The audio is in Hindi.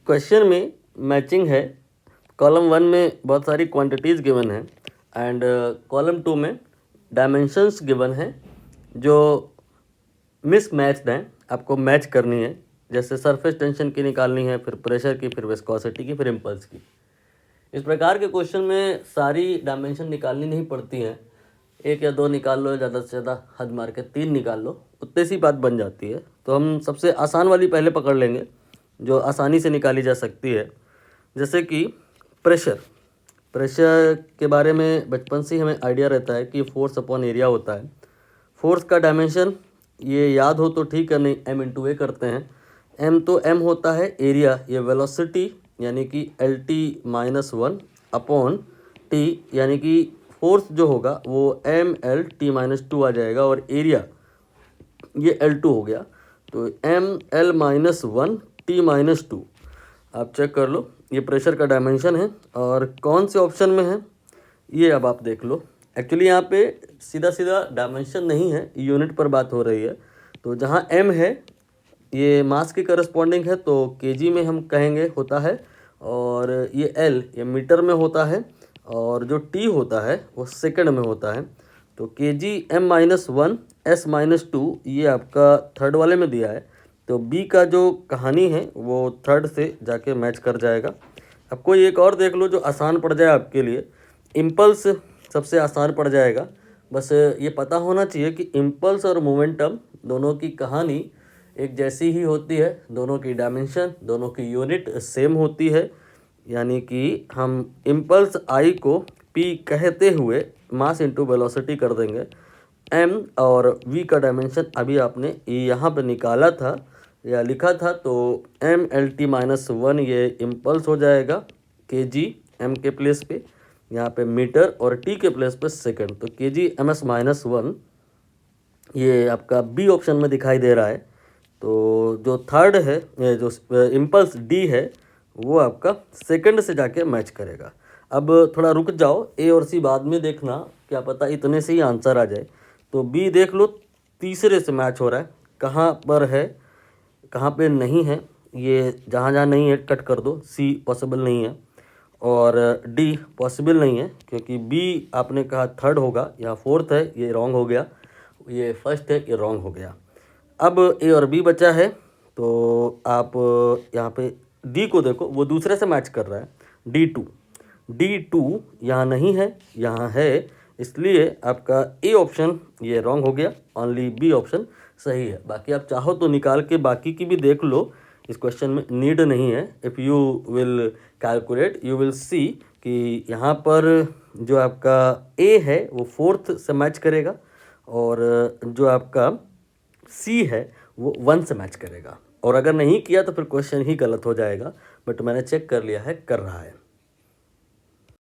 क्वेश्चन में मैचिंग है। कॉलम 1 में बहुत सारी क्वांटिटीज़ गिवन है एंड कॉलम 2 में डायमेंशंस गिवन है जो मिसमैच्ड हैं, आपको मैच करनी है। जैसे सरफेस टेंशन की निकालनी है, फिर प्रेशर की, फिर विस्कोसिटी की, फिर इम्पल्स की। इस प्रकार के क्वेश्चन में सारी डायमेंशन निकालनी नहीं पड़ती हैं, एक या दो निकाल लो, ज़्यादा से ज़्यादा हद मार के 3 निकाल लो, उतने सी बात बन जाती है। तो हम सबसे आसान वाली पहले पकड़ लेंगे जो आसानी से निकाली जा सकती है। जैसे कि प्रेशर के बारे में बचपन से ही हमें आइडिया रहता है कि फोर्स अपॉन एरिया होता है। फोर्स का डायमेंशन ये याद हो तो ठीक है, नहीं m/a करते हैं। m तो m होता है, एरिया ये वेलोसिटी यानी कि LT-1 अपॉन t यानी कि फोर्स जो होगा वो mL-T-2 आ जाएगा और एरिया ये L2 हो गया। तो mL-1 T-2 आप चेक कर लो, ये प्रेशर का डायमेंशन है और कौन से ऑप्शन में है ये अब आप देख लो। एक्चुअली यहाँ पे सीधा सीधा डायमेंशन नहीं है, यूनिट पर बात हो रही है। तो जहाँ m है ये मास के करस्पॉन्डिंग है तो केजी में हम कहेंगे होता है, और ये L ये मीटर में होता है, और जो T होता है वो सेकंड में होता है। तो kg/m-1 s-2 ये आपका थर्ड वाले में दिया है। तो B का जो कहानी है वो थर्ड से जाके मैच कर जाएगा। अब कोई एक और देख लो जो आसान पड़ जाए आपके लिए। इम्पल्स सबसे आसान पड़ जाएगा। बस ये पता होना चाहिए कि इम्पल्स और मोमेंटम दोनों की कहानी एक जैसी ही होती है, दोनों की डायमेंशन, दोनों की यूनिट सेम होती है। यानी कि हम इम्पल्स I को P कहते हुए मास इंटू वेलोसिटी कर देंगे। m और v का डायमेंशन अभी आपने यहाँ पे निकाला था या लिखा था, तो mL-T-1 ये इम्पल्स हो जाएगा kg m के प्लेस पे, यहाँ पे मीटर, और t के प्लेस पे सेकंड। तो kg/m-1 ये आपका बी ऑप्शन में दिखाई दे रहा है। तो जो थर्ड है, ये जो इम्पल्स डी है वो आपका सेकंड से जाके मैच करेगा। अब थोड़ा रुक जाओ, ए और सी बाद में देखना, क्या पता इतने से ही आंसर आ जाए। तो बी देख लो, तीसरे से मैच हो रहा है। कहाँ पर है, कहाँ पे नहीं है, ये जहाँ जहाँ नहीं है कट कर दो। सी पॉसिबल नहीं है और डी पॉसिबल नहीं है, क्योंकि बी आपने कहा थर्ड होगा, यहाँ फोर्थ है, ये रॉन्ग हो गया। ये फर्स्ट है, ये रॉन्ग हो गया। अब ए और बी बचा है, तो आप यहाँ पे डी को देखो, वो दूसरे से मैच कर रहा है। D2 यहाँ नहीं है, यहाँ है, इसलिए आपका ए ऑप्शन ये रॉन्ग हो गया, ओनली बी ऑप्शन सही है। बाकी आप चाहो तो निकाल के बाकी की भी देख लो, इस क्वेश्चन में नीड नहीं है। If you will calculate you will see कि यहाँ पर जो आपका ए है वो फोर्थ से मैच करेगा और जो आपका सी है वो 1 से मैच करेगा। और अगर नहीं किया तो फिर क्वेश्चन ही गलत हो जाएगा, बट मैंने चेक कर लिया है, कर रहा है।